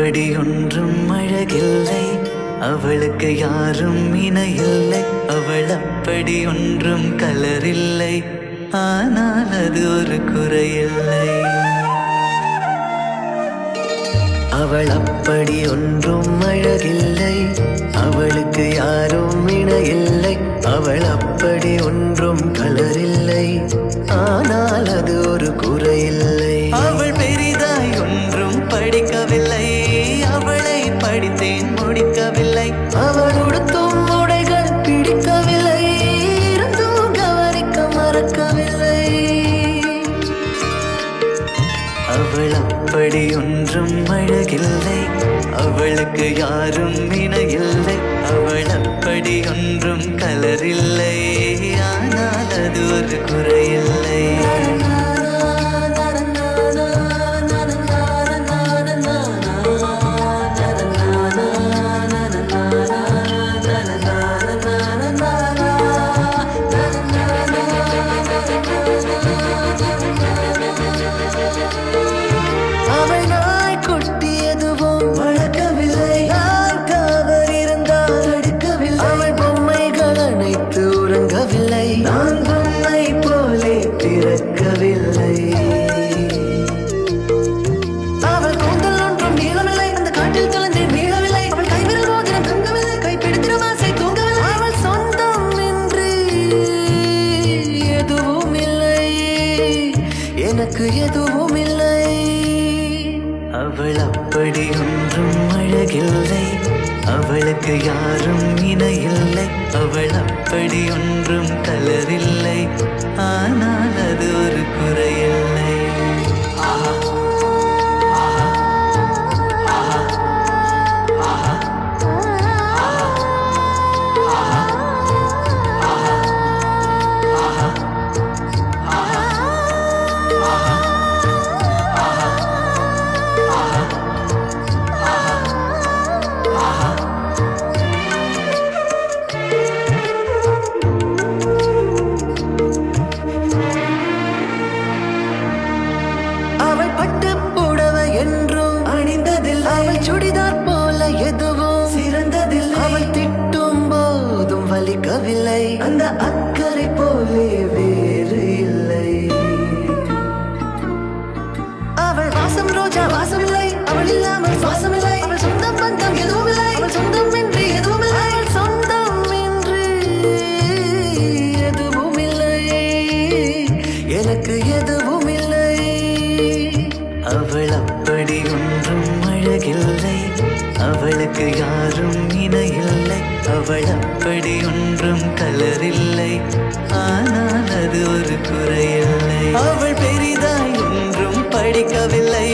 அப்படி ஒன்றும் அழகில்லை, அவளுக்கு யாரும் இணையில்லை. அவள் அப்படி ஒன்றும் கலரில்லை, ஆனால் அது ஒரு குறையில்லை. அவள் அப்படி ஒன்றும் அழகில்லை, அவளுக்கு யாரும் இணையில்லை. அவள் அப்படி ஒன்றும் கலரில்லை, ஆனால் அது ஒரு குறையில்லை. அவள் பெரிதாய் ஒன்றும் படிக்கவில்லை, அவளை படித்தேன் முடிக்கவில்லை. அவள் உடுத்தும் உடைகள் பிடிக்கவில்லை, இருந்தும் கவனிக்க மறக்கவில்லை. அவள் அப்படி ஒன்றும் அழகில்லை, அவளுக்கு யாரும் இணையில்லை. அவள் அப்படி ஒன்றும் கலரில்லை, ஆனால் அது ஒரு குறையில்லை. நான் பொம்மை போலே பிறக்கவில்லை. அவள் கூந்தல் ஒன்றும் நீளமில்லை, அந்த காட்டில் தொலைந்தே மீளவில்லை. அவள் கைவிரல் மோதிரம் தங்கவில்லை, கைப்பிடித்திட ஆசை தூங்கவில்லை. அவள் சொந்தம் என்று எதுவும் இல்லை, எனக்கு எதுவும் இல்லை. அவள் அப்படி ஒன்றும் அழகில்லை, அவளுக்கு யாரும் இணையில்லை. அவள் அப்படி ஒன்றும் கலரில்லை, ஆனால் அது ஒரு குறையில்லை. சுடிதார் போல எதுவும் சிறந்ததில்லை, அவள் திட்டும் போதும் வலிக்கவில்லை. அந்த அக்கறை போலே வேறு இல்லை. அவள் வாசம் ரோஜா வாசம் இல்லை, அவள் இல்லாமல் சுவாசம் இல்லை. அவள் சொந்தம் பந்தம் எதுவும் இல்லை, அவள் சொந்தம் என்று எதுவும் இல்லை. அவள் சொந்தம் என்று எதுவும் இல்லை, எனக்கு எதுவும் இல்லை. அவள் அப்படி ஒன்றும் அழகில்லை, அவளுக்கு யாரும் இணையில்லை. அவள் அப்படி ஒன்றும் கலரில்லை, ஆனால் அது ஒரு குறையில்லை. அவள் பெரிதாய் ஒன்றும் படிக்கவில்லை,